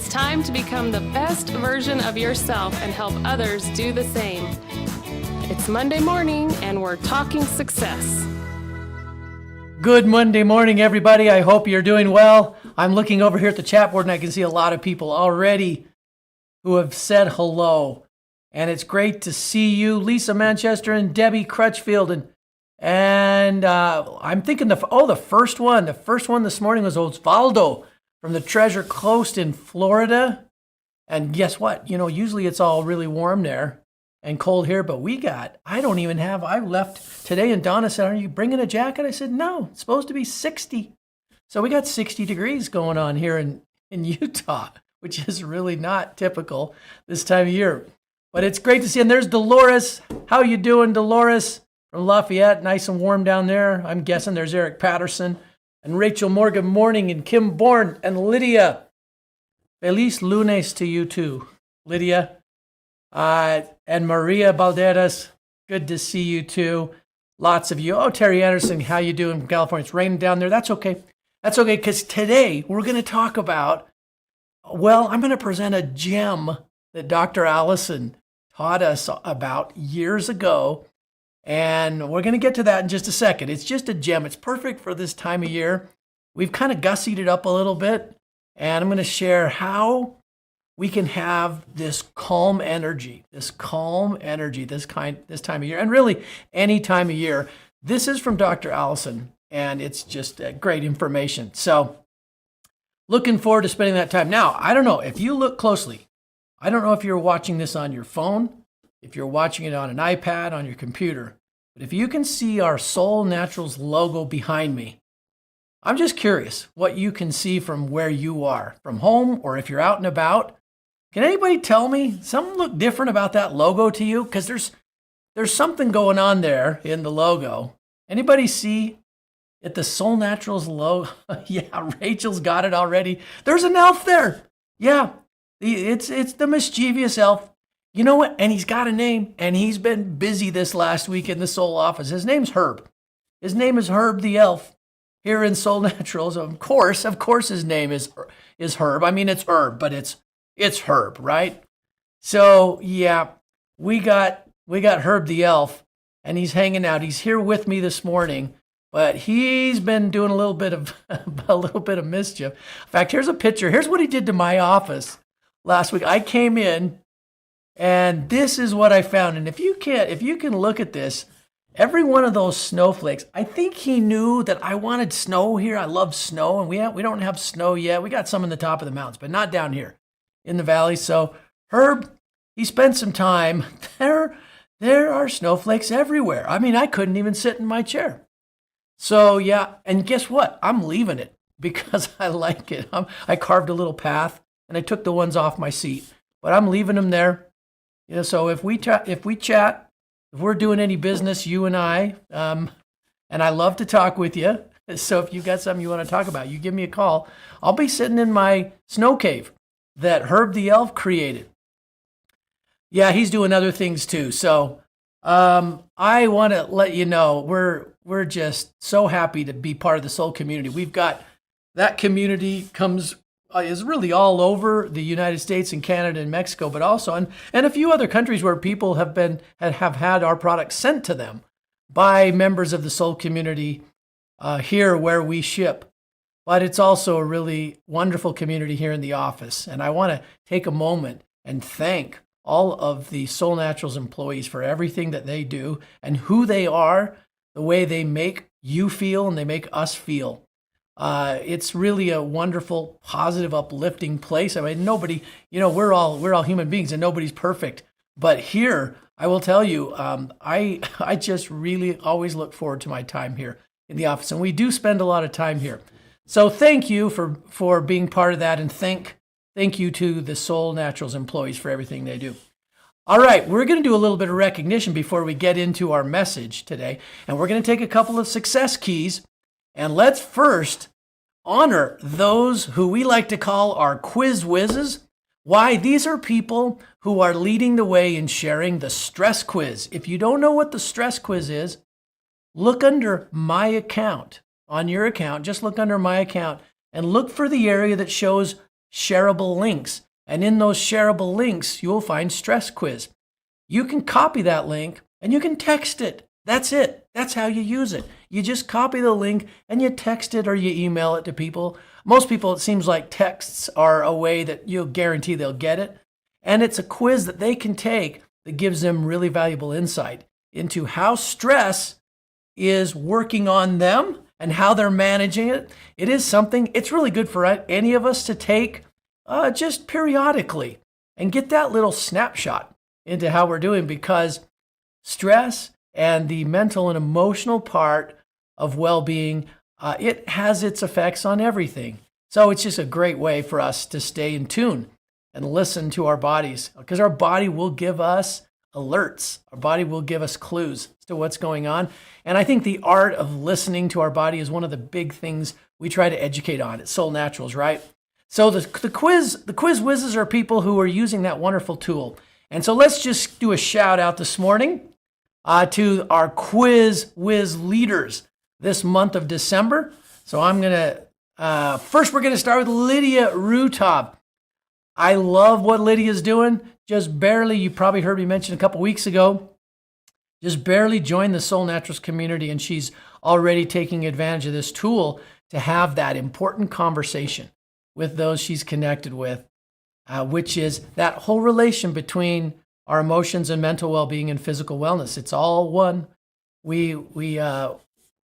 time to become the best version of yourself and help others do the same. It's Monday morning and we're talking success. Good Monday morning, everybody. I hope you're doing well. I'm looking over here at the chat board and I can see a lot of people already who have said hello. And it's great to see you, Lisa Manchester and Debbie Crutchfield. And I'm thinking the first one this morning was Osvaldo from the Treasure Coast in Florida. And guess what? Usually it's all really warm there and cold here, but I left today and Donna said, "Are you bringing a jacket?" I said, "No, it's supposed to be 60. So we got 60 degrees going on here in Utah, which is really not typical this time of year. But it's great to see. And there's Dolores. How you doing, Dolores? From Lafayette, nice and warm down there. I'm guessing there's Eric Patterson and Rachel Morgan Morning and Kim Bourne and Lydia. Feliz lunes to you too, Lydia. And Maria Balderas, good to see you too. Lots of you. Oh, Terry Anderson, how you doing from California? It's raining down there. That's okay. That's okay, because today we're going to talk about, I'm going to present a gem that Dr. Allison taught us about years ago. And we're going to get to that in just a second. It's just a gem. It's perfect for this time of year. We've kind of gussied it up a little bit. And I'm going to share how we can have this calm energy this time of year. And really any time of year. This is from Dr. Allison. And it's just great information. So looking forward to spending that time. Now, I don't know if you look closely. I don't know if you're watching this on your phone, if you're watching it on an iPad, on your computer. But if you can see our Soul Naturals logo behind me, I'm just curious what you can see from where you are, from home, or if you're out and about. Can anybody tell me something look different about that logo to you? Because there's something going on there in the logo. Anybody see it? The Soul Naturals logo? Yeah, Rachel's got it already. There's an elf there. Yeah, it's the mischievous elf. You know what? And he's got a name, and he's been busy this last week in the Soul office. His name's Herb. His name is Herb the Elf here in Soul Naturals. Of course, his name is Herb. I mean, it's Herb, but it's Herb, right? So yeah, we got Herb the Elf, and he's hanging out. He's here with me this morning, but he's been doing a little bit of mischief. In fact, here's a picture. Here's what he did to my office last week. I came in, and this is what I found. And if you can look at this, every one of those snowflakes, I think he knew that I wanted snow here. I love snow, and we don't have snow yet. We got some in the top of the mountains, but not down here in the valley. So Herb, he spent some time there. There are snowflakes everywhere. I mean, I couldn't even sit in my chair. So yeah, and guess what? I'm leaving it because I like it. I carved a little path, and I took the ones off my seat, but I'm leaving them there. So if we chat, if we're doing any business, you and I, and I love to talk with you. So if you got something you want to talk about, you give me a call. I'll be sitting in my snow cave that Herb the Elf created. Yeah, he's doing other things too. So I want to let you know we're just so happy to be part of the Soul community. We've got that community is really all over the United States and Canada and Mexico, but also and a few other countries where people have had our products sent to them by members of the Soul community here where we ship. But it's also a really wonderful community here in the office. And I want to take a moment and thank all of the Soul Naturals employees for everything that they do and who they are, the way they make you feel and they make us feel. It's really a wonderful, positive, uplifting place. I mean, nobody, we're all human beings and nobody's perfect. But here, I will tell you, I just really always look forward to my time here in the office. And we do spend a lot of time here. So thank you for being part of that. And thank you to the Soul Naturals employees for everything they do. All right, we're going to do a little bit of recognition before we get into our message today. And we're going to take a couple of success keys. And let's first honor those who we like to call our quiz whizzes. Why? These are people who are leading the way in sharing the stress quiz. If you don't know what the stress quiz is, look under My Account. On your account, just look under My Account and look for the area that shows shareable links. And in those shareable links, you'll find Stress Quiz. You can copy that link and you can text it. That's it. That's how you use it. You just copy the link and you text it or you email it to people. Most people, it seems like texts are a way that you'll guarantee they'll get it. And it's a quiz that they can take that gives them really valuable insight into how stress is working on them and how they're managing it. It is something, it's really good for any of us to take just periodically and get that little snapshot into how we're doing, because stress and the mental and emotional part of well-being, it has its effects on everything. So it's just a great way for us to stay in tune and listen to our bodies, because our body will give us alerts. Our body will give us clues as to what's going on. And I think the art of listening to our body is one of the big things we try to educate on at Soul Naturals, right? So the quiz whizzes are people who are using that wonderful tool. And so let's just do a shout out this morning to our quiz whiz leaders this month of December. So I'm going to, first we're going to start with Lydia Rutov. I love what Lydia's doing. Just barely, you probably heard me mention a couple weeks ago, just barely joined the Soul Naturals community, and she's already taking advantage of this tool to have that important conversation with those she's connected with, which is that whole relation between our emotions and mental well-being and physical wellness. It's all one. We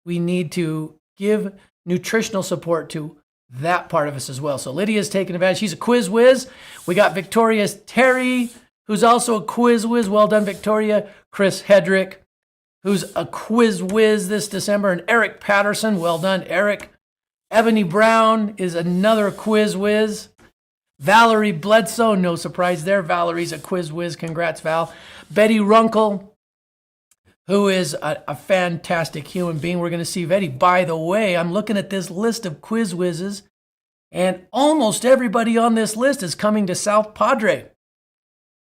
need to give nutritional support to that part of us as well. So Lydia's taking advantage. She's a quiz whiz. We got Victoria Terry, who's also a quiz whiz. Well done, Victoria. Chris Hedrick, who's a quiz whiz this December. And Eric Patterson. Well done, Eric. Ebony Brown is another quiz whiz. Valerie Bledsoe, no surprise there. Valerie's a quiz whiz. Congrats, Val. Betty Runkle, who is a fantastic human being. We're going to see Betty. By the way, I'm looking at this list of quiz whizzes, and almost everybody on this list is coming to South Padre.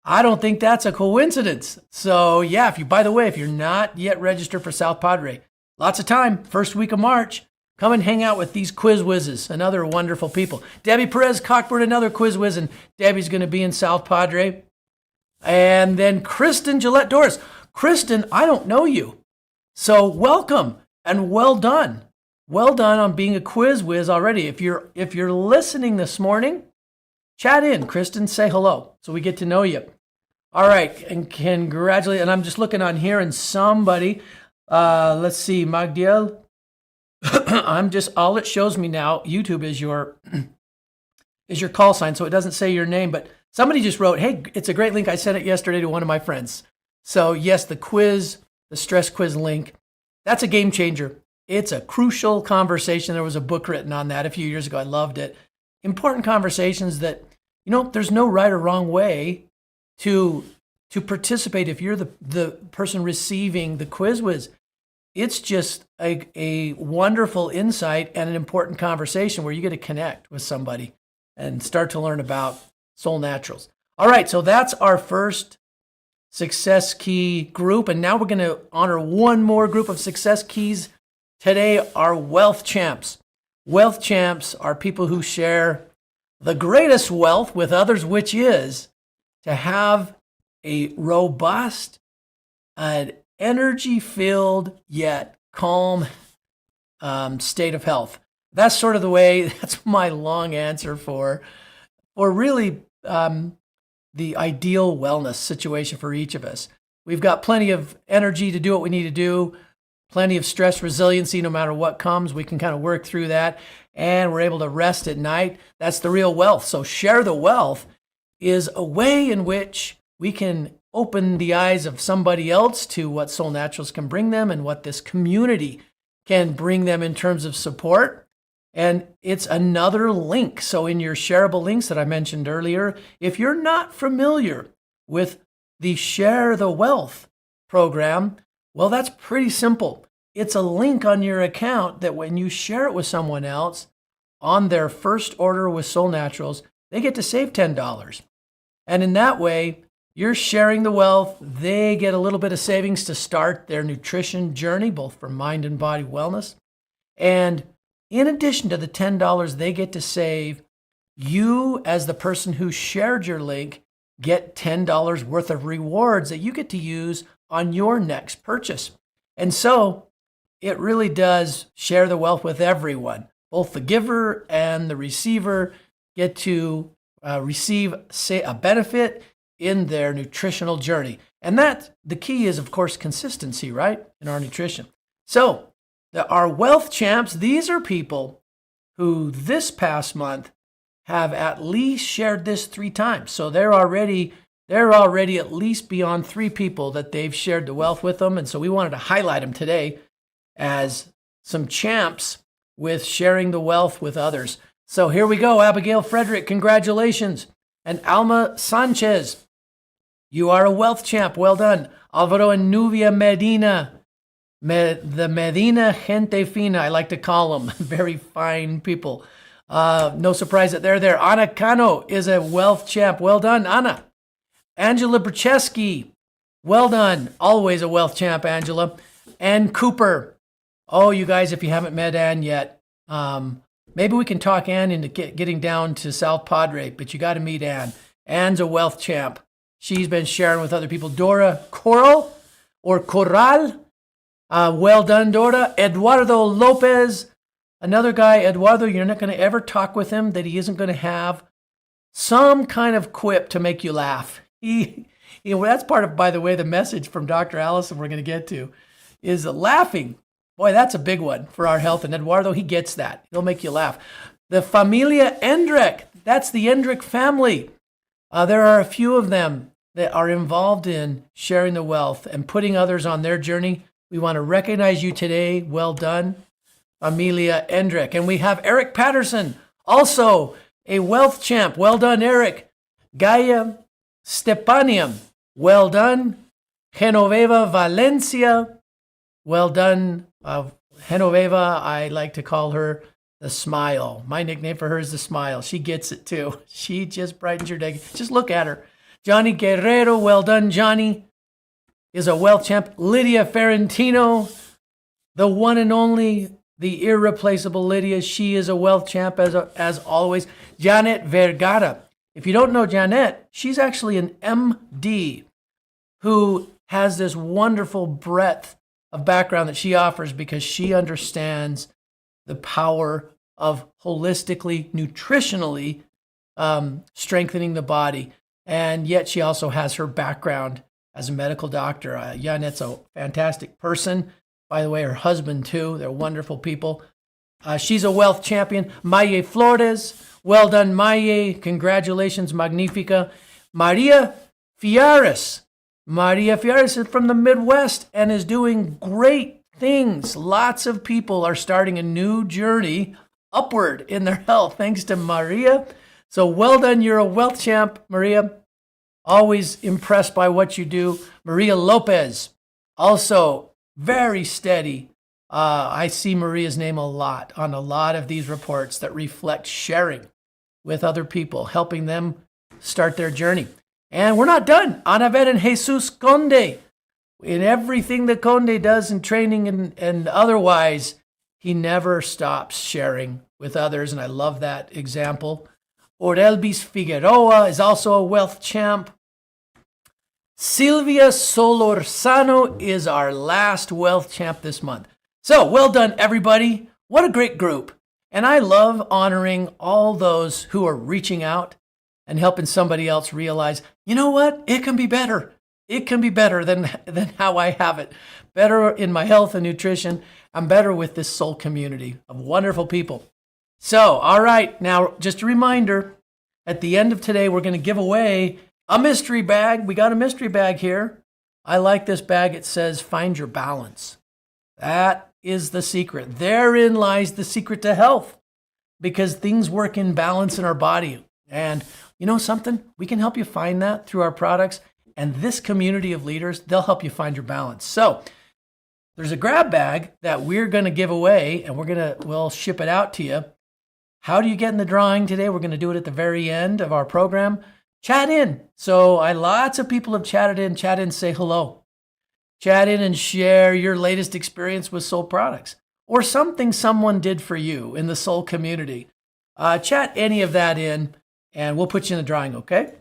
I don't think that's a coincidence. So yeah, by the way, if you're not yet registered for South Padre, lots of time, first week of March, come and hang out with these quiz whizzes and other wonderful people. Debbie Perez Cockburn, another quiz whiz, and Debbie's going to be in South Padre. And then Kristen Gillette Doris. Kristen, I don't know you. So welcome and well done. Well done on being a quiz whiz already. If you're listening this morning, chat in, Kristen, say hello so we get to know you. All right, and congratulate. And I'm just looking on here and somebody, let's see, Magdiel. All it shows me now, YouTube is your call sign, so it doesn't say your name, but somebody just wrote, hey, it's a great link. I sent it yesterday to one of my friends. So yes, the stress quiz link, that's a game changer. It's a crucial conversation. There was a book written on that a few years ago. I loved it. Important conversations that, there's no right or wrong way to participate if you're the person receiving the quiz whiz. It's just a wonderful insight and an important conversation where you get to connect with somebody and start to learn about Soul Naturals. All right, so that's our first Success Key group. And now we're going to honor one more group of Success Keys today, our Wealth Champs. Wealth Champs are people who share the greatest wealth with others, which is to have a robust, energy-filled yet calm state of health. That's sort of that's my long answer for really the ideal wellness situation for each of us. We've got plenty of energy to do what we need to do, plenty of stress resiliency no matter what comes. We can kind of work through that, and we're able to rest at night. That's the real wealth. So Share the Wealth is a way in which we can open the eyes of somebody else to what Soul Naturals can bring them and what this community can bring them in terms of support. And it's another link. So in your shareable links that I mentioned earlier, if you're not familiar with the Share the Wealth program, well, that's pretty simple. It's a link on your account that when you share it with someone else on their first order with Soul Naturals, they get to save $10. And in that way, you're sharing the wealth. They get a little bit of savings to start their nutrition journey, both for mind and body wellness. And in addition to the $10 they get to save, you, as the person who shared your link, get $10 worth of rewards that you get to use on your next purchase. And so it really does share the wealth with everyone. Both the giver and the receiver get to receive, say, a benefit in their nutritional journey. And that the key is, of course, consistency, right, in our nutrition. So our wealth champs, these are people who this past month have at least shared this 3 times. So they're already at least beyond 3 people that they've shared the wealth with them. And so we wanted to highlight them today as some champs with sharing the wealth with others. So here we go. Abigail Frederick, congratulations. And Alma Sanchez, you are a wealth champ. Well done. Alvaro and Nubia Medina, the Medina Gente Fina, I like to call them. Very fine people. No surprise that they're there. Anna Cano is a wealth champ. Well done, Anna. Angela Brzeski, well done. Always a wealth champ, Angela. Ann Cooper. Oh, you guys, if you haven't met Ann yet, maybe we can talk Ann into getting down to South Padre, but you got to meet Ann. Ann's a wealth champ. She's been sharing with other people. Dora Corral, well done, Dora. Eduardo Lopez, another guy. Eduardo, you're not going to ever talk with him that he isn't going to have some kind of quip to make you laugh. That's part of, by the way, the message from Dr. Allison we're going to get to is laughing. Boy, that's a big one for our health. And Eduardo, he gets that. He'll make you laugh. The Familia Endrick, that's the Endrick family. There are a few of them that are involved in sharing the wealth and putting others on their journey. We want to recognize you today. Well done, Familia Endrick. And we have Eric Patterson, also a wealth champ. Well done, Eric. Gaia Stepaniam, well done. Genoveva Valencia, well done. Genoveva, I like to call her the Smile. My nickname for her is the Smile. She gets it too. She just brightens your day. Just look at her. Johnny Guerrero, well done, Johnny, is a wealth champ. Lydia Ferrentino, the one and only, the irreplaceable Lydia. She is a wealth champ as always. Janet Vergara. If you don't know Janet, she's actually an MD who has this wonderful breadth of background that she offers because she understands the power of holistically, nutritionally strengthening the body. And yet she also has her background as a medical doctor. Janet's a fantastic person. By the way, her husband too. They're wonderful people. She's a wealth champion. Maye Flores. Well done, Maye. Congratulations, Magnifica. Maria Fierres. Maria Fierres is from the Midwest and is doing great things. Lots of people are starting a new journey upward in their health thanks to Maria. So well done. You're a wealth champ, Maria. Always impressed by what you do. Maria Lopez, also very steady. I see Maria's name a lot on a lot of these reports that reflect sharing with other people, helping them start their journey. And we're not done. Anavet and Jesus Conde. In everything that Conde does in training and otherwise, he never stops sharing with others. And I love that example. Orelbis Figueroa is also a wealth champ. Silvia Solorzano is our last wealth champ this month. So well done, everybody. What a great group. And I love honoring all those who are reaching out and helping somebody else realize, you know what? It can be better. It can be better than how I have it. Better in my health and nutrition. I'm better with this soul community of wonderful people. So, all right. Now, just a reminder, at the end of today, we're going to give away a mystery bag. We got a mystery bag here. I like this bag. It says, find your balance. That is the secret. Therein lies the secret to health, because things work in balance in our body. And you know something? We can help you find that through our products. And this community of leaders, they'll help you find your balance. So there's a grab bag that we're going to give away, and we'll ship it out to you. How do you get in the drawing today? We're going to do it at the very end of our program. Chat in. So lots of people have chatted in. Chat in, say hello. Chat in and share your latest experience with Soul products or something someone did for you in the Soul community. Chat any of that in, and we'll put you in the drawing, okay?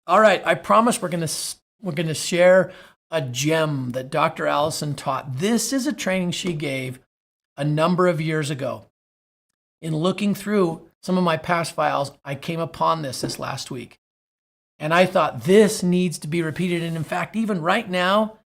All right, I promise we're gonna share a gem that Dr. Allison taught. This is a training she gave a number of years ago. In looking through some of my past files, I came upon this last week. And I thought this needs to be repeated. And in fact, even right now,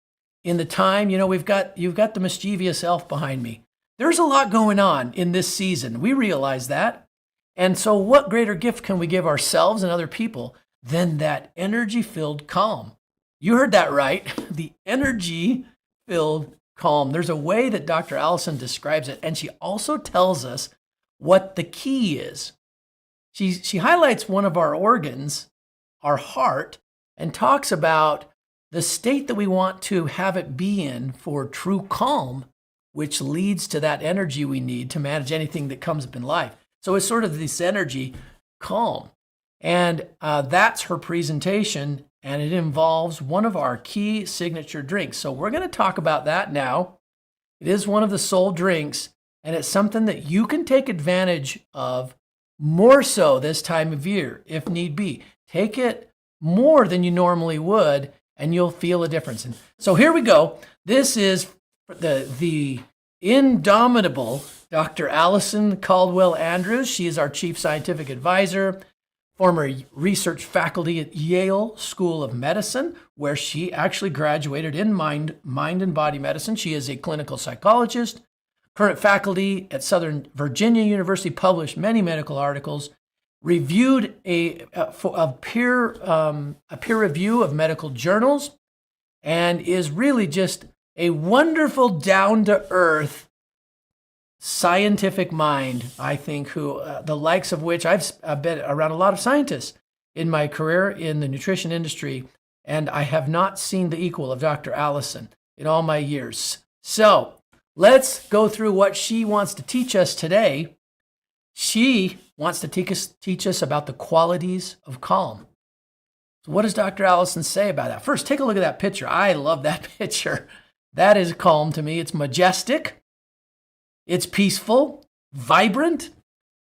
in the time, you've got the mischievous elf behind me. There's a lot going on in this season. We realize that. And so what greater gift can we give ourselves and other people than that energy-filled calm? You heard that right. The energy-filled calm. There's a way that Dr. Allison describes it, and she also tells us what the key is. She highlights one of our organs, our heart, and talks about the state that we want to have it be in for true calm, which leads to that energy we need to manage anything that comes up in life. So it's sort of this energy calm. And that's her presentation, and it involves one of our key signature drinks. So we're going to talk about that now. It is one of the soul drinks, and it's something that you can take advantage of more so this time of year, if need be. Take it more than you normally would, and you'll feel a difference. And so here we go. This is the indomitable Dr. Allison Caldwell Andrews. She is our Chief Scientific Advisor, former research faculty at Yale School of Medicine, where she actually graduated in mind and body medicine. She is a clinical psychologist, current faculty at Southern Virginia University, published many medical articles, reviewed a peer review of medical journals, and is really just a wonderful, down-to-earth scientific mind, I think, who the likes of which I've been around a lot of scientists in my career in the nutrition industry, and I have not seen the equal of Dr. Allison in all my years. So let's go through what she wants to teach us today. She wants to teach us about the qualities of calm. So what does Dr. Allison say about that? First, take a look at that picture. I love that picture. That is calm to me. It's majestic. It's peaceful, vibrant,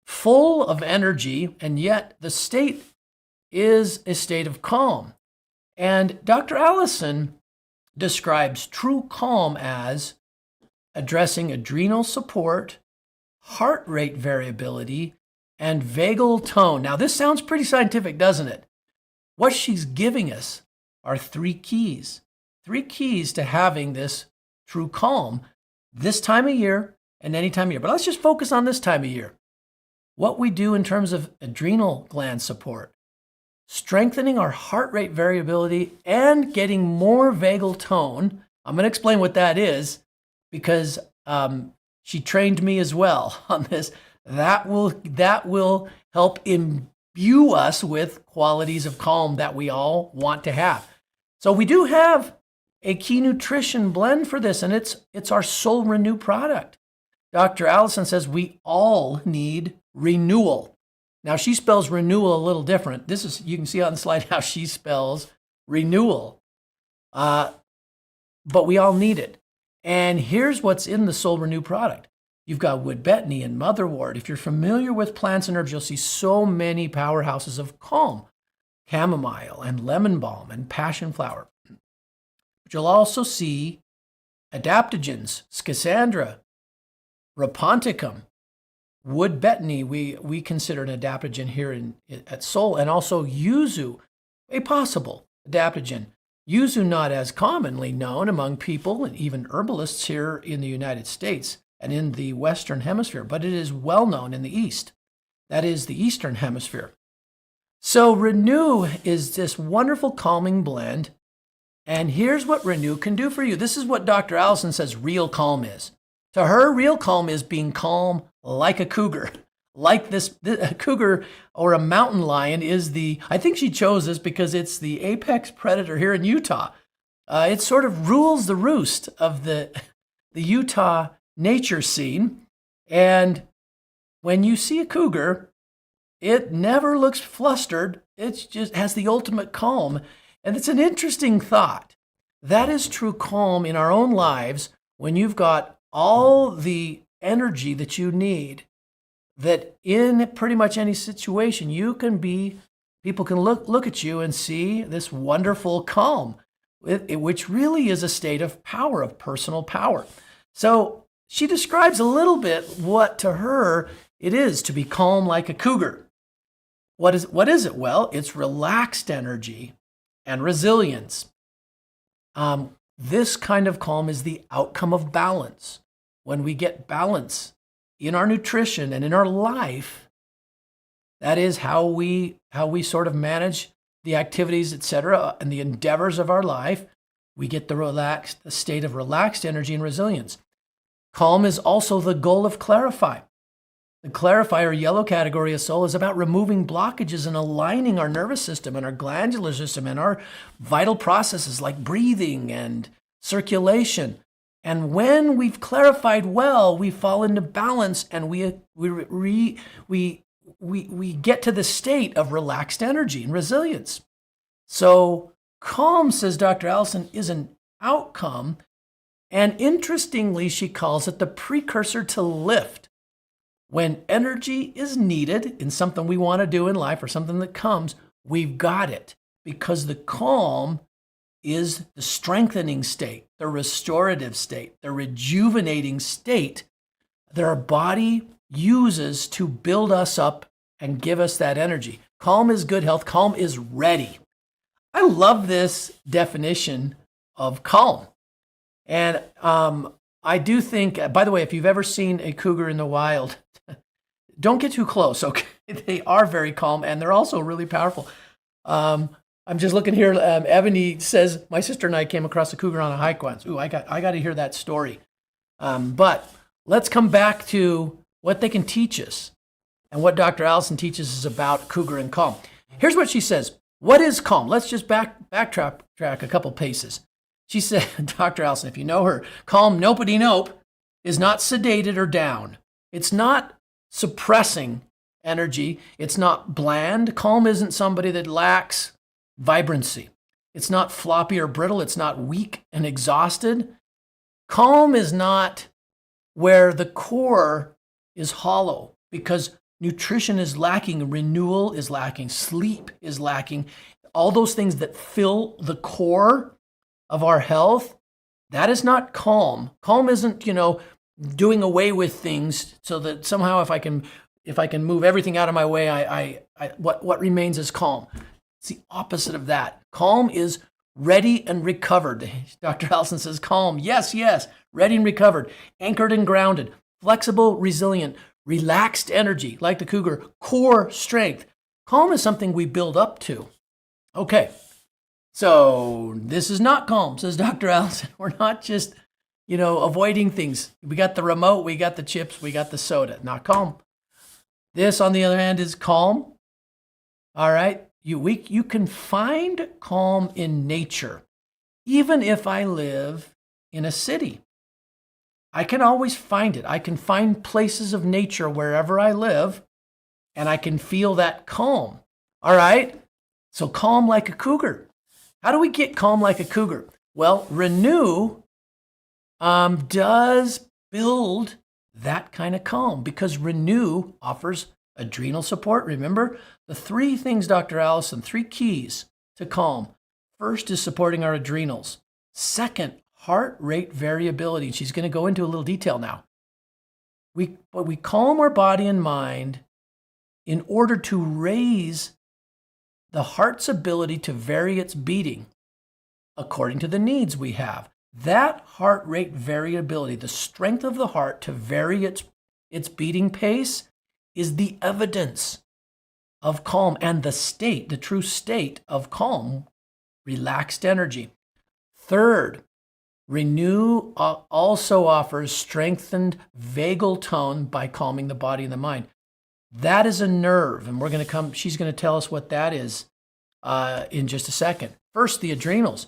full of energy, and yet the state is a state of calm. And Dr. Allison describes true calm as addressing adrenal support, heart rate variability, and vagal tone. Now, this sounds pretty scientific, doesn't it? What she's giving us are three keys to having this true calm this time of year and any time of year. But let's just focus on this time of year. What we do in terms of adrenal gland support, strengthening our heart rate variability, and getting more vagal tone. I'm going to explain what that is because she trained me as well on this. That will help imbue us with qualities of calm that we all want to have. So we do have a key nutrition blend for this, and it's our Soul Renew product. Dr. Allison says we all need renewal. Now, she spells renewal a little different. You can see on the slide how she spells renewal. But we all need it. And here's what's in the Soul Renew product. You've got wood betony and motherwort. If you're familiar with plants and herbs, you'll see so many powerhouses of calm. Chamomile and lemon balm and passion flower. But you'll also see adaptogens, schisandra, raponticum, wood betony, we consider an adaptogen here at Soul, and also yuzu, a possible adaptogen. Yuzu not as commonly known among people and even herbalists here in the United States and in the Western Hemisphere, but it is well known in the East. That is the Eastern Hemisphere. So Renew is this wonderful calming blend, and here's what Renew can do for you. This is what Dr. Allison says real calm is. To her, real calm is being calm like a cougar. Like a cougar or a mountain lion is I think she chose this because it's the apex predator here in Utah. It sort of rules the roost of the Utah nature scene. And when you see a cougar, it never looks flustered. It just has the ultimate calm. And it's an interesting thought. That is true calm in our own lives when you've got all the energy that you need, that in pretty much any situation, people can look at you and see this wonderful calm, which really is a state of power, of personal power. So she describes a little bit what to her it is to be calm like a cougar. What is it? Well, it's relaxed energy and resilience. This kind of calm is the outcome of balance. When we get balance in our nutrition and in our life, that is how we sort of manage the activities, etc., and the endeavors of our life. We get the state of relaxed energy and resilience. Calm is also the goal of Clarify. The Clarify, or yellow category of soul, is about removing blockages and aligning our nervous system and our glandular system and our vital processes like breathing and circulation. And when we've clarified well, we fall into balance and we get to the state of relaxed energy and resilience. So calm, says Dr. Allison, is an outcome. And interestingly, she calls it the precursor to lift. When energy is needed in something we want to do in life or something that comes, we've got it, because the calm is the strengthening state, the restorative state, the rejuvenating state that our body uses to build us up and give us that energy. Calm is good health. Calm is ready. I love this definition of calm. And I do think, by the way, if you've ever seen a cougar in the wild, don't get too close, okay? They are very calm, and they're also really powerful. I'm just looking here. Ebony says, my sister and I came across a cougar on a hike once. Ooh, I got to hear that story. But let's come back to what they can teach us and what Dr. Allison teaches us about cougar and calm. Here's what she says. What is calm? Let's just backtrack a couple paces. She said, Dr. Allison, if you know her, calm, nopity nope, is not sedated or down. It's not suppressing energy. It's not bland. Calm isn't somebody that lacks vibrancy. It's not floppy or brittle. It's not weak and exhausted. Calm is not where the core is hollow, because nutrition is lacking, renewal is lacking, sleep is lacking. All those things that fill the core of our health, that is not calm. Calm isn't, doing away with things so that somehow if I can move everything out of my way, what remains is calm. It's the opposite of that. Calm is ready and recovered. Dr. Allison says calm. Yes, ready and recovered, anchored and grounded, flexible, resilient, relaxed energy, like the cougar, core strength. Calm is something we build up to. Okay. So this is not calm, says Dr. Allison. We're not just, avoiding things. We got the remote, we got the chips, we got the soda. Not calm. This, on the other hand, is calm. All right. You can find calm in nature. Even if I live in a city, I can always find it. I can find places of nature wherever I live, and I can feel that calm. All right. So calm like a cougar. How do we get calm like a cougar? Well, Renew does build that kind of calm, because Renew offers adrenal support. Remember the three things, Dr. Allison, three keys to calm. First is supporting our adrenals. Second, heart rate variability. She's going to go into a little detail now. We calm our body and mind in order to raise the heart's ability to vary its beating according to the needs we have. That heart rate variability, the strength of the heart to vary its beating pace, is the evidence of calm and the true state of calm, relaxed energy. Third, Renew also offers strengthened vagal tone by calming the body and the mind. That is a nerve, and she's going to tell us what that is in just a second. First, the adrenals.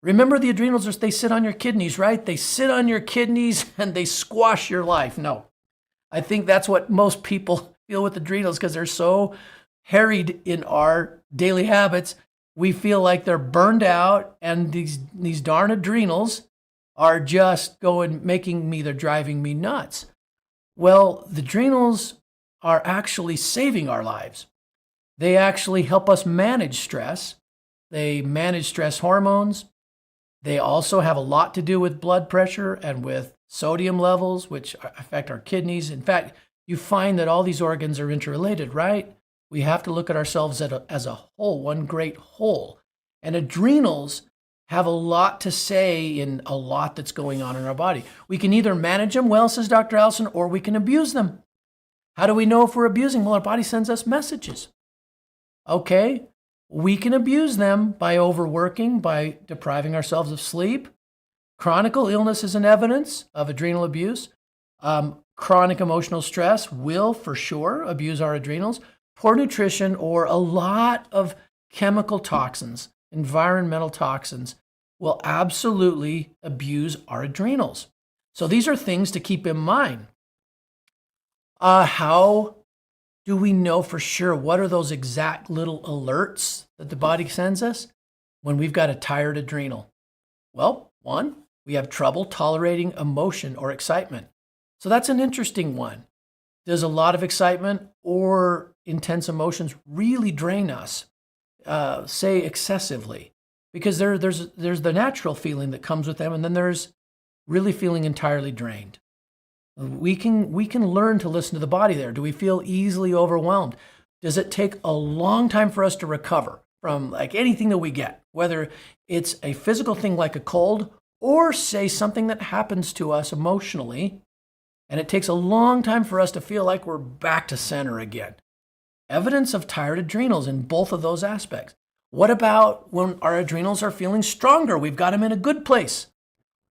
Remember, the adrenals, they sit on your kidneys, right? They sit on your kidneys and they squash your life. No, I think that's what most people feel with adrenals, because they're so harried in our daily habits. We feel like they're burned out, and these darn adrenals are just they're driving me nuts. Well, the adrenals are actually saving our lives. They actually help us manage stress. They manage stress hormones. They also have a lot to do with blood pressure and with sodium levels, which affect our kidneys. In fact, you find that all these organs are interrelated, right? We have to look at ourselves as a whole, one great whole. And adrenals have a lot to say in a lot that's going on in our body. We can either manage them well, says Dr. Allison, or we can abuse them. How do we know if we're abusing? Well, our body sends us messages. Okay, we can abuse them by overworking, by depriving ourselves of sleep. Chronic illness is an evidence of adrenal abuse. Chronic emotional stress will, for sure, abuse our adrenals. Poor nutrition or a lot of chemical toxins, environmental toxins, will absolutely abuse our adrenals. So these are things to keep in mind. How do we know for sure? What are those exact little alerts that the body sends us when we've got a tired adrenal? Well, one, we have trouble tolerating emotion or excitement. So that's an interesting one. Does a lot of excitement or intense emotions really drain us? Say excessively, because there's the natural feeling that comes with them, and then there's really feeling entirely drained. We can learn to listen to the body there. Do we feel easily overwhelmed? Does it take a long time for us to recover from like anything that we get, whether it's a physical thing like a cold or say something that happens to us emotionally, and it takes a long time for us to feel like we're back to center again? Evidence of tired adrenals in both of those aspects. What about when our adrenals are feeling stronger? We've got them in a good place.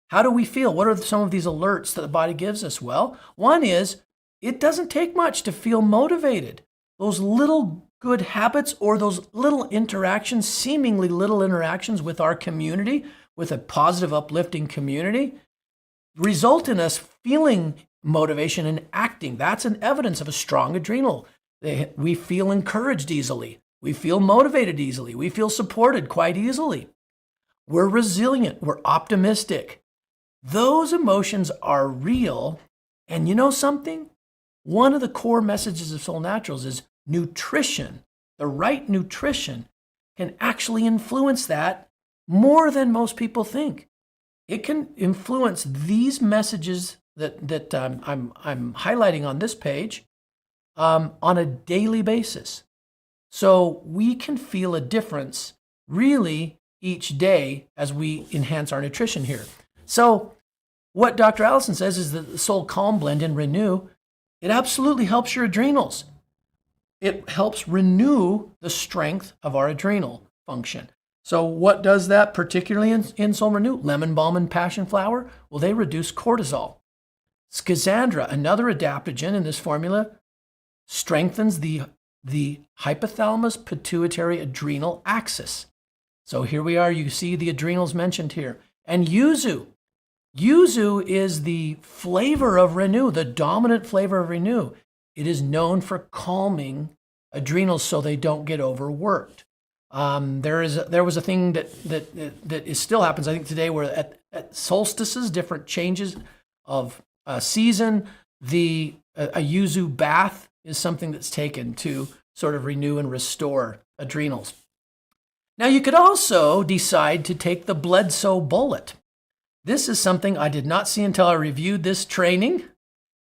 How do we feel? What are some of these alerts that the body gives us? Well, one is it doesn't take much to feel motivated. Those little good habits or those little interactions, seemingly little interactions with our community, with a positive, uplifting community, result in us feeling motivation and acting. That's an evidence of a strong adrenal. We feel encouraged easily. We feel motivated easily. We feel supported quite easily. We're resilient. We're optimistic. Those emotions are real. And you know something? One of the core messages of Soul Naturals is nutrition. The right nutrition can actually influence that more than most people think. It can influence these messages that I'm highlighting on this page on a daily basis. So we can feel a difference really each day as we enhance our nutrition here. So what Dr. Allison says is that the Soul Calm Blend in Renew, it absolutely helps your adrenals. It helps renew the strength of our adrenal function. So what does that particularly in Soul Renew? Lemon balm and passion flower, well, they reduce cortisol. Schizandra, another adaptogen in this formula, strengthens the hypothalamus pituitary adrenal axis. So here we are, you see the adrenals mentioned here. And yuzu. Yuzu is the flavor of Renew, the dominant flavor of Renew. It is known for calming adrenals so they don't get overworked. There was a thing that still happens, I think, today, where at solstices, different changes of season, a yuzu bath is something that's taken to sort of renew and restore adrenals. Now, you could also decide to take the Bledsoe bullet. This is something I did not see until I reviewed this training.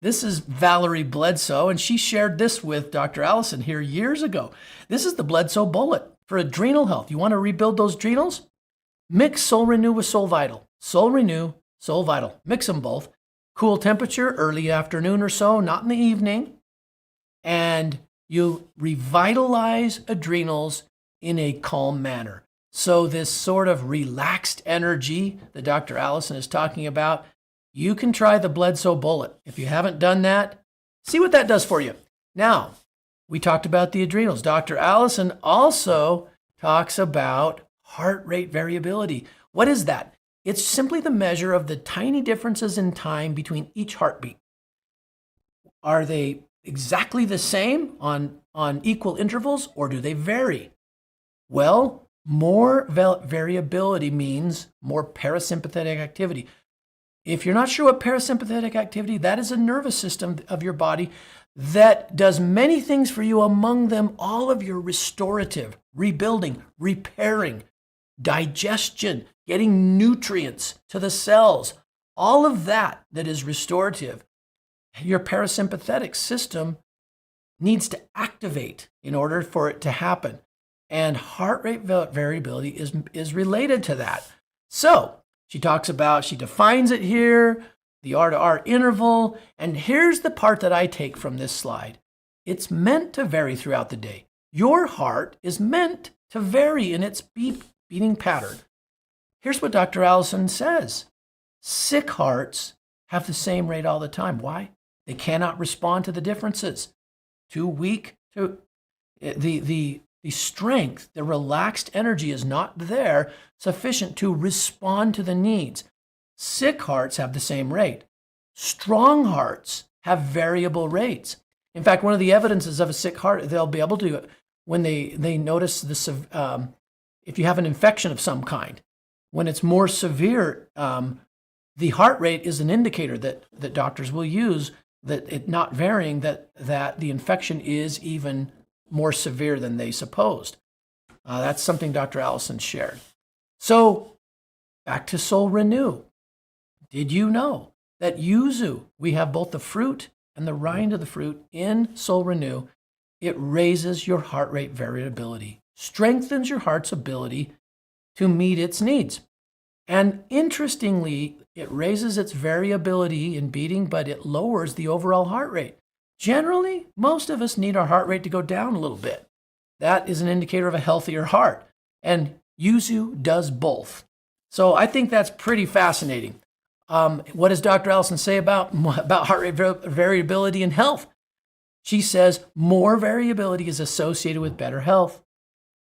This is Valerie Bledsoe, and she shared this with Dr. Allison here years ago. This is the Bledsoe bullet for adrenal health. You want to rebuild those adrenals? Mix Soul Renew with Soul Vital. Soul Renew, Soul Vital. Mix them both. Cool temperature, early afternoon or so, not in the evening. And you revitalize adrenals in a calm manner. So this sort of relaxed energy that Dr. Allison is talking about, you can try the Bledsoe bullet. If you haven't done that, see what that does for you. Now, we talked about the adrenals. Dr. Allison also talks about heart rate variability. What is that? It's simply the measure of the tiny differences in time between each heartbeat. Are they exactly the same on equal intervals, or do they vary? Well, more variability means more parasympathetic activity. If you're not sure what parasympathetic activity, that is a nervous system of your body that does many things for you, among them all of your restorative, rebuilding, repairing, digestion, getting nutrients to the cells, all of that is restorative. Your parasympathetic system needs to activate in order for it to happen. And heart rate variability is related to that. So she defines it here, the R to R interval. And here's the part that I take from this slide. It's meant to vary throughout the day. Your heart is meant to vary in its beating pattern. Here's what Dr. Allison says. Sick hearts have the same rate all the time. Why? They cannot respond to the differences. Too weak to the strength, the relaxed energy is not there sufficient to respond to the needs. Sick hearts have the same rate. Strong hearts have variable rates. In fact, one of the evidences of a sick heart, they'll be able to, when they notice this, if you have an infection of some kind, when it's more severe, the heart rate is an indicator that doctors will use, that it not varying, that the infection is even more severe than they supposed. That's something Dr. Allison shared. So back to Soul Renew. Did you know that yuzu, we have both the fruit and the rind of the fruit in Soul Renew? It raises your heart rate variability, strengthens your heart's ability to meet its needs. And interestingly, it raises its variability in beating, but it lowers the overall heart rate. Generally, most of us need our heart rate to go down a little bit. That is an indicator of a healthier heart. And yuzu does both. So I think that's pretty fascinating. What does Dr. Allison say about heart rate variability in health? She says more variability is associated with better health.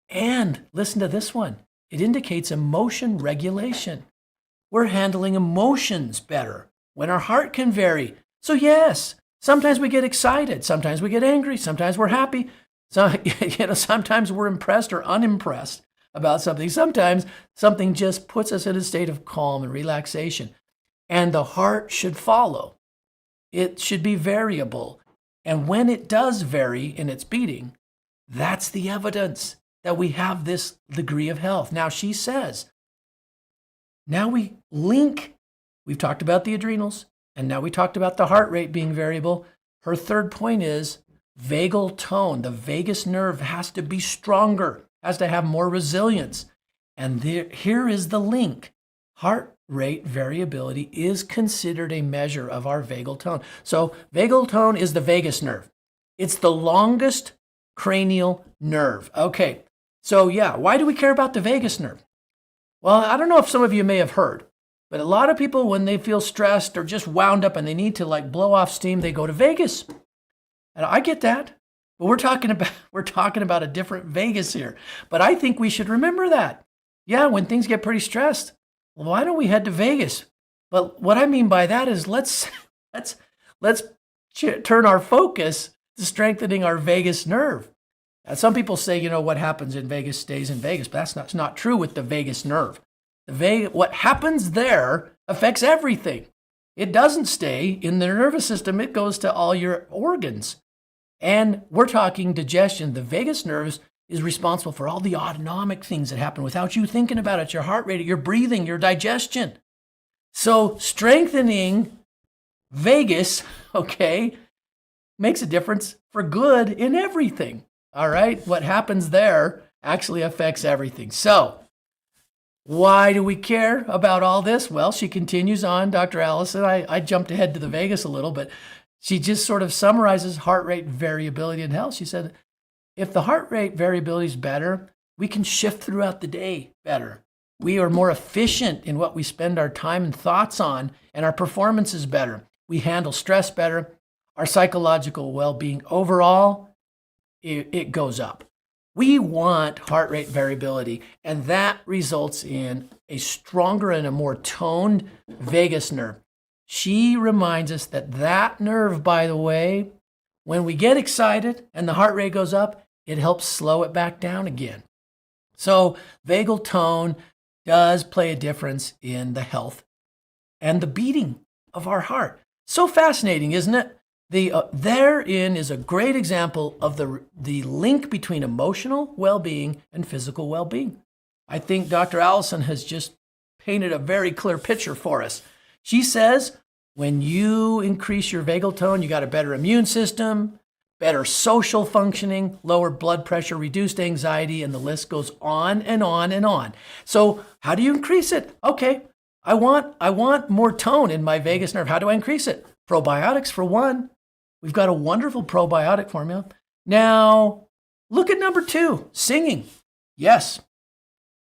And listen to this one. It indicates emotion regulation. We're handling emotions better when our heart can vary. So yes, sometimes we get excited, sometimes we get angry, sometimes we're happy. So, sometimes we're impressed or unimpressed about something. Sometimes something just puts us in a state of calm and relaxation. And the heart should follow. It should be variable. And when it does vary in its beating, that's the evidence that we have this degree of health. Now she says, now we link, we've talked about the adrenals, and now we talked about the heart rate being variable. Her third point is vagal tone. The vagus nerve has to be stronger, has to have more resilience. And here is the link. Heart rate variability is considered a measure of our vagal tone. So vagal tone is the vagus nerve. It's the longest cranial nerve. Okay, so yeah, why do we care about the vagus nerve? Well, I don't know if some of you may have heard, but a lot of people, when they feel stressed or just wound up and they need to blow off steam, they go to Vegas. And I get that, but we're talking about a different Vegas here. But I think we should remember that. Yeah, when things get pretty stressed, well, why don't we head to Vegas? But what I mean by that is let's turn our focus to strengthening our vagus nerve. Some people say, what happens in Vegas stays in Vegas, but that's not true with the vagus nerve. What happens there affects everything. It doesn't stay in the nervous system. It goes to all your organs. And we're talking digestion. The vagus nerve is responsible for all the autonomic things that happen without you thinking about it, your heart rate, your breathing, your digestion. So strengthening vagus, makes a difference for good in everything. All right, what happens there actually affects everything. So why do we care about all this? Well, she continues on, Dr. Allison. I jumped ahead to the Vegas a little, but she just sort of summarizes heart rate variability in health. She said, if the heart rate variability is better, we can shift throughout the day better. We are more efficient in what we spend our time and thoughts on, and our performance is better. We handle stress better. Our psychological well-being overall, it goes up. We want heart rate variability, and that results in a stronger and a more toned vagus nerve. She reminds us that nerve, by the way, when we get excited and the heart rate goes up, it helps slow it back down again. So vagal tone does play a difference in the health and the beating of our heart. So fascinating, isn't it? Therein is a great example of the link between emotional well-being and physical well-being. I think Dr. Allison has just painted a very clear picture for us. She says when you increase your vagal tone, you got a better immune system, better social functioning, lower blood pressure, reduced anxiety, and the list goes on and on and on. So how do you increase it? Okay, I want more tone in my vagus nerve. How do I increase it? Probiotics for one. We've got a wonderful probiotic formula. Now, look at number 2, singing. Yes.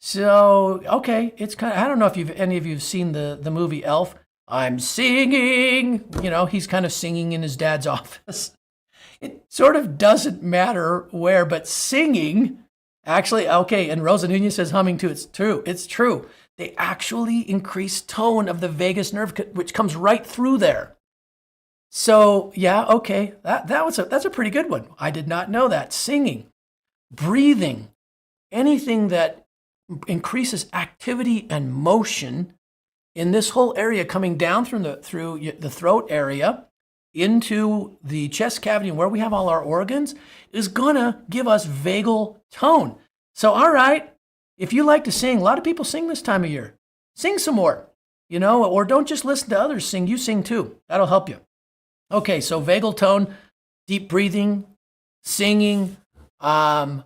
So, okay, it's kind of, I don't know if any of you have seen the movie Elf. I'm singing. You know, he's kind of singing in his dad's office. It sort of doesn't matter where, but singing, actually, okay, and Rosa Nunez says humming too. It's true. It's true. They actually increase tone of the vagus nerve, which comes right through there. So, yeah, okay, that's a pretty good one. I did not know that. Singing, breathing, anything that increases activity and motion in this whole area coming down through the throat area into the chest cavity and where we have all our organs is gonna give us vagal tone. So, all right, if you like to sing, a lot of people sing this time of year. Sing some more, you know, or don't just listen to others sing, you sing too. That'll help you. Okay, so vagal tone, deep breathing, singing, why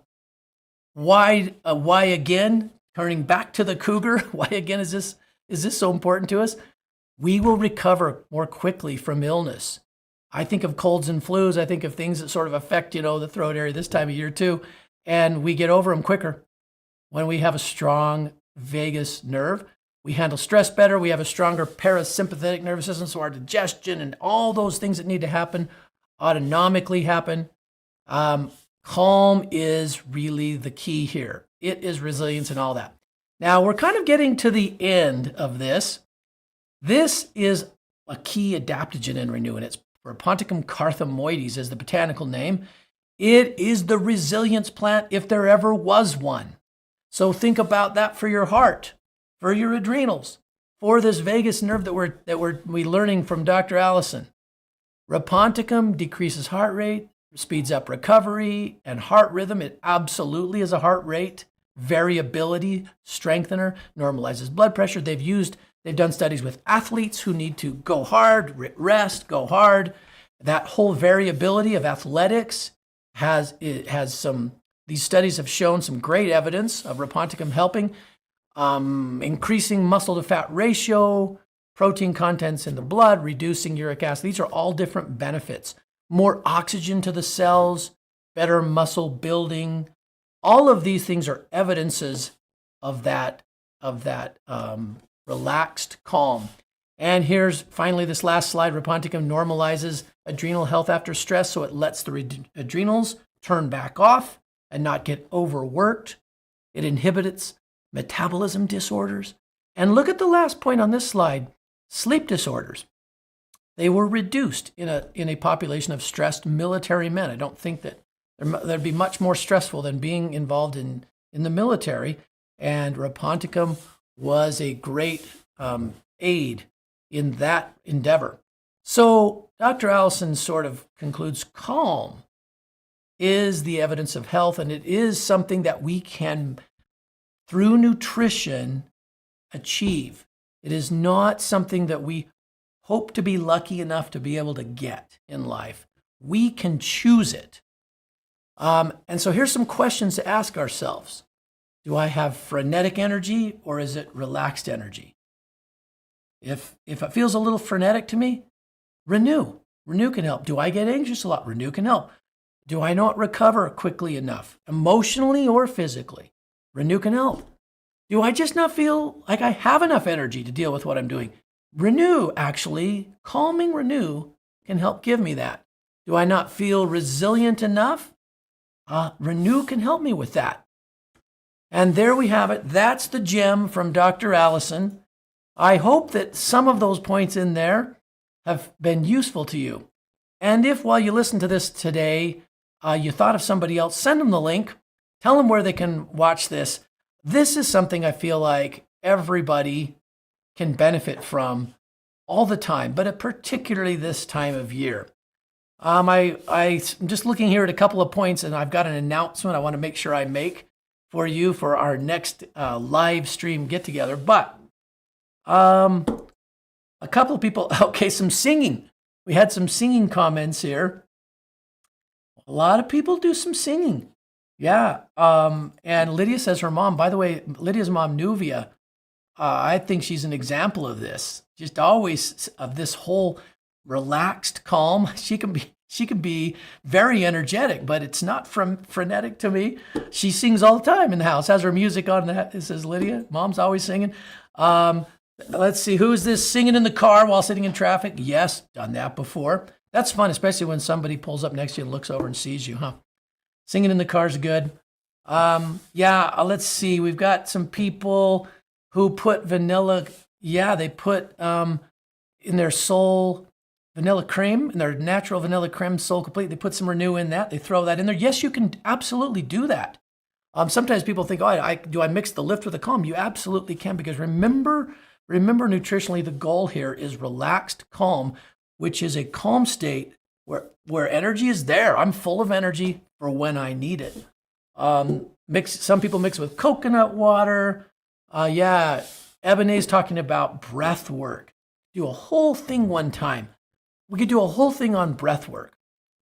again? Turning back to the cougar, why again is this so important to us? We will recover more quickly from illness. I think of colds and flus. I think of things that sort of affect, you know, the throat area this time of year too, and we get over them quicker when we have a strong vagus nerve. We handle stress better. We have a stronger parasympathetic nervous system, so our digestion and all those things that need to happen autonomically happen. Calm is really the key here. It is resilience and all that. Now, we're kind of getting to the end of this. This is a key adaptogen in Renew, and it's Raponticum carthamoides is the botanical name. It is the resilience plant if there ever was one. So think about that for your heart, for your adrenals, for this vagus nerve that we're learning from Dr. Allison. Raponticum decreases heart rate, speeds up recovery and heart rhythm. It absolutely is a heart rate variability strengthener, normalizes blood pressure. They've done studies with athletes who need to go hard, rest, go hard. That whole variability of athletics these studies have shown some great evidence of Raponticum helping, increasing muscle to fat ratio, protein contents in the blood, reducing uric acid. These are all different benefits. More oxygen to the cells, better muscle building. All of these things are evidences of that relaxed calm. And here's finally this last slide. Raponticum normalizes adrenal health after stress, so it lets the adrenals turn back off and not get overworked. It inhibits metabolism disorders. And look at the last point on this slide, sleep disorders. They were reduced in a population of stressed military men. I don't think that that'd be much more stressful than being involved in the military. And Raponticum was a great aid in that endeavor. So Dr. Allison sort of concludes calm is the evidence of health, and it is something that we can, through nutrition, achieve. It is not something that we hope to be lucky enough to be able to get in life. We can choose it. And so here's some questions to ask ourselves. Do I have frenetic energy or is it relaxed energy? If it feels a little frenetic to me, Renew. Renew can help. Do I get anxious a lot? Renew can help. Do I not recover quickly enough, emotionally or physically? Renew can help. Do I just not feel like I have enough energy to deal with what I'm doing? Renew, actually, calming Renew can help give me that. Do I not feel resilient enough? Renew can help me with that. And there we have it. That's the gem from Dr. Allison. I hope that some of those points in there have been useful to you. And if while you listen to this today, you thought of somebody else, send them the link. Tell them where they can watch this. This is something I feel like everybody can benefit from all the time, but particularly this time of year. I'm just looking here at a couple of points, and I've got an announcement I want to make sure I make for you for our next live stream get together. But a couple of people, okay, some singing. We had some singing comments here. A lot of people do some singing. Yeah. And Lydia says her mom, by the way, Lydia's mom, Nuvia, I think she's an example of this. Just always of this whole relaxed, calm. She can be very energetic, but it's not frenetic to me. She sings all the time in the house, has her music on. It says Lydia, mom's always singing. Let's see, who is this singing in the car while sitting in traffic? Yes, done that before. That's fun, especially when somebody pulls up next to you and looks over and sees you, huh? Singing in the car is good. Let's see. We've got some people who put vanilla. Yeah, they put in their soul vanilla cream, in their natural vanilla creme Soul Complete. They put some Renew in that. They throw that in there. Yes, you can absolutely do that. Sometimes people think, oh, do I mix the lift with the calm? You absolutely can, because remember nutritionally, the goal here is relaxed calm, which is a calm state where energy is there. I'm full of energy for when I need it. Some people mix it with coconut water. Ebony's talking about breath work. Do a whole thing one time. We could do a whole thing on breath work,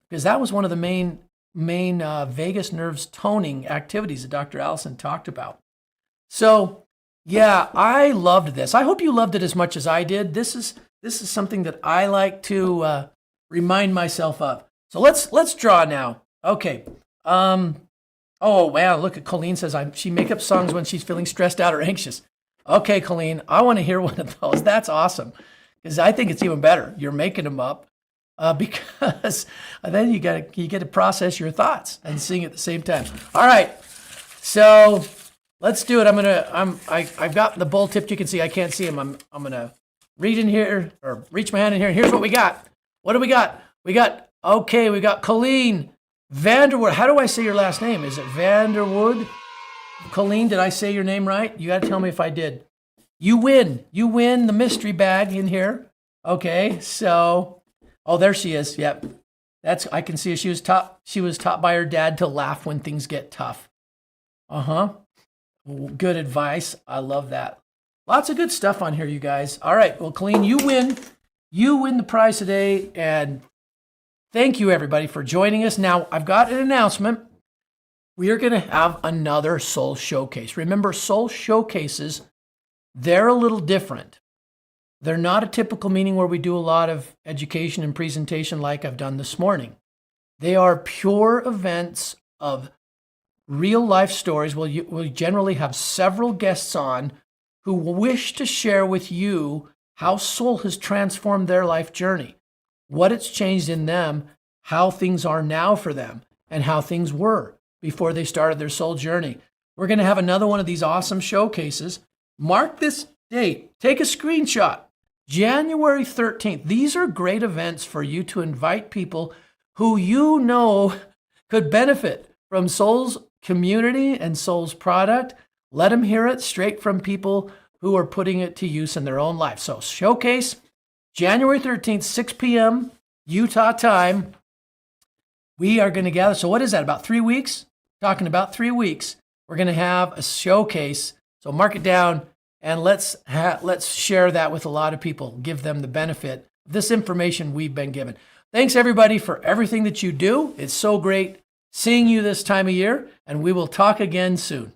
because that was one of the main vagus nerves toning activities that Dr. Allison talked about. So, yeah, I loved this. I hope you loved it as much as I did. This is something that I like to remind myself of. So let's draw now. Okay. Oh wow, look at Colleen says she makes up songs when she's feeling stressed out or anxious. Okay, Colleen, I want to hear one of those. That's awesome, because I think it's even better. You're making them up because then you get to process your thoughts and sing at the same time. All right, so let's do it. I've got the bowl tipped. You can see I can't see them. I'm gonna reach in here or reach my hand in here. And here's what we got. What do we got? We got Colleen Vanderwood. How do I say your last name? Is it Vanderwood? Colleen, did I say your name right? You got to tell me if I did. You win the mystery bag in here. Okay, so, there she is. Yep. I can see her. She was taught by her dad to laugh when things get tough. Good advice. I love that. Lots of good stuff on here, you guys. All right, well, Colleen, you win. You win the prize today, and thank you, everybody, for joining us. Now, I've got an announcement. We are going to have another Soul Showcase. Remember, Soul Showcases, they're a little different. They're not a typical meeting where we do a lot of education and presentation like I've done this morning. They are pure events of real life stories. We'll generally have several guests on who wish to share with you how soul has transformed their life journey, what it's changed in them, how things are now for them, and how things were before they started their soul journey. We're going to have another one of these awesome showcases. Mark this date. Take a screenshot. January 13th. These are great events for you to invite people who you know could benefit from Soul's community and Soul's product. Let them hear it straight from people who are putting it to use in their own life. So showcase, January 13th, 6 p.m. Utah time. We are going to gather. So what is that, about 3 weeks? Talking about 3 weeks. We're going to have a showcase. So mark it down, and let's share that with a lot of people. Give them the benefit of this information we've been given. Thanks, everybody, for everything that you do. It's so great seeing you this time of year, and we will talk again soon.